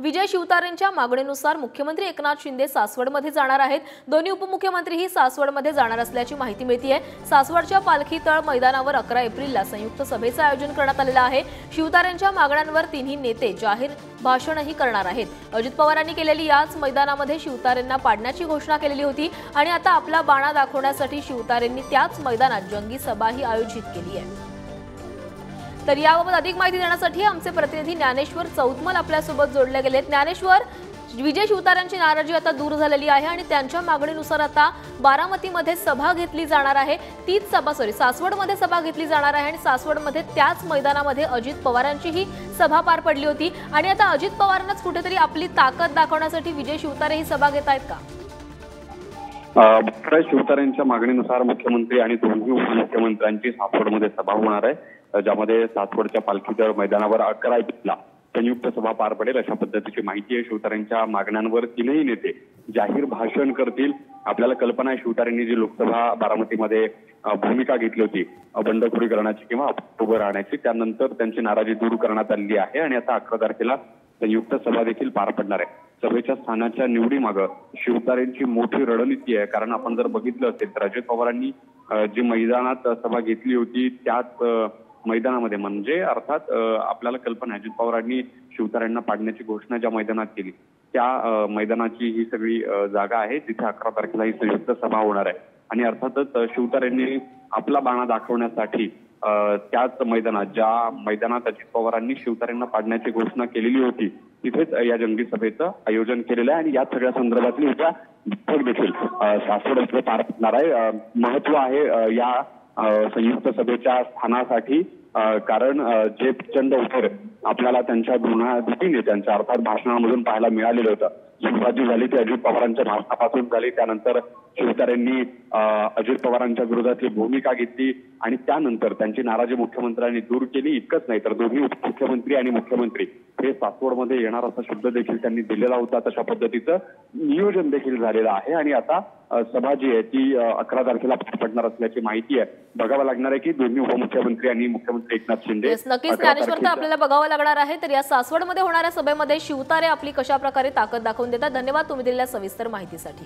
विजय शिवतारेंच्या मागणीनुसार मुख्यमंत्री एकनाथ शिंदे सासवडमध्ये जाणार आहेत। दोन्ही उपमुख्यमंत्रीही सासवडमध्ये जाणार असल्याची माहिती मिळते आहे। सासवडच्या पालखी तळ मैदानावर 11 एप्रिलला संयुक्त सभेचं आयोजन करण्यात आलेलं आहे। शिवतारेंच्या मागण्यांवर तिन्ही नेते जाहीर भाषणही करणार आहेत। अजित पवारांनी केलेली याच मैदानामध्ये शिवतारेंना पाडण्याची घोषणा केलेली होती आणि आता आपला बाणा दाखवण्यासाठी शिवतारेंनी त्याच मैदानात जंगी सभाही आयोजित केली आहे। तर याबाबत अधिक माहिती देण्यासाठी आमचे प्रतिनिधी ज्ञानेश्वर चौतमल आपल्यासोबत जोडले गेलेत। ज्ञानेश्वर, विजय शिवतारेंची नाराजी आता दूर झालेली आहे आणि त्यांच्या मागणीनुसार आता बारामतीमध्ये सभा घेतली जाणार आहे। तीच सभा सासवडमध्ये सभा घेतली जाणार आहे आणि सासवडमध्ये त्याच मैदानामध्ये अजित पवारांची ही सभा पार पडली होती आणि आता अजित पवारांनाच कुठेतरी आपली ताकद दाखवण्यासाठी विजय शिवतारे ही सभा घेत आहेत का? शिवतारेंच्या मागणीनुसार मुख्यमंत्री आणि दोन्ही उपमुख्यमंत्र्यांची सासवडमध्ये सभा होणार आहे, ज्यामध्ये सासवडच्या पालखी तळ मैदानावर 11 एप्रिलला संयुक्त सभा पार पडेल अशा पद्धतीची माहिती आहे। शिवतारेंच्या मागण्यांवर तीनही नेते जाहीर भाषण करतील। आपल्याला कल्पना आहे शिवतारेंनी जी लोकसभा बारामतीमध्ये भूमिका घेतली होती बंडखोरी करण्याची किंवा उभं राहण्याची, त्यानंतर त्यांची नाराजी दूर करण्यात आली आहे आणि आता 11 तारखेला संयुक्त सभा देखील पार पडणार आहे। सभेच्या स्थानाच्या निवडीमागं शिवतारेंची मोठी रणनीती आहे, कारण आपण जर बघितलं असेल तर अजित पवारांनी जी मैदानात सभा घेतली होती त्याच मैदानामध्ये म्हणजे अर्थात आपल्याला कल्पना आहे अजित पवारांनी शिवतारेंना पाडण्याची घोषणा ज्या मैदानात केली त्या मैदानाची ही सगळी जागा आहे जिथे 11 तारखेला ही संयुक्त सभा होणार आहे। आणि अर्थातच शिवतारेंनी आपला बाणा दाखवण्यासाठी त्याच मैदानात ज्या मैदानात अजित पवारांनी शिवतारेंना पाडण्याची घोषणा केलेली होती तिथेच या जंगी सभेचं आयोजन केलेलं आहे आणि या सगळ्या संदर्भातली उद्या बैठक देखील सासवड इथे पार पडणार आहे। महत्व आहे या संयुक्त सभेच्या स्थानासाठी, कारण जे प्रचंड उत्तर आपल्याला त्यांच्या दोन्ही नेत्यांच्या अर्थात भाषणामधून पाहायला मिळालेलं होतं। सुरुवाती झाली ती अजित पवारांच्या भाषणापासून झाली, त्यानंतर शिवतारेंनी अजित पवारांच्या विरोधातली भूमिका घेतली आणि त्यानंतर त्यांची नाराजी मुख्यमंत्र्यांनी दूर केली। इतकंच नाही तर दोन्ही उपमुख्यमंत्री आणि मुख्यमंत्री हे सासवडमध्ये येणार असा शब्द देखील त्यांनी दिलेला होता। तशा पद्धतीचं नियोजन देखील झालेलं आहे आणि आता सभा जी आहे ती 11 तारखेला पार पडणार असल्याची माहिती आहे। बघावं लागणार आहे की दोन्ही उपमुख्यमंत्री आणि मुख्यमंत्री एकनाथ शिंदे नक्कीच ज्ञानेश्वर तर आपल्याला बघावं लागणार आहे। तर या सासवडमध्ये होणाऱ्या सभेमध्ये शिवतारे आपली कशा प्रकारे ताकद दाखवून देतात। धन्यवाद तुम्ही दिलेल्या सविस्तर माहितीसाठी।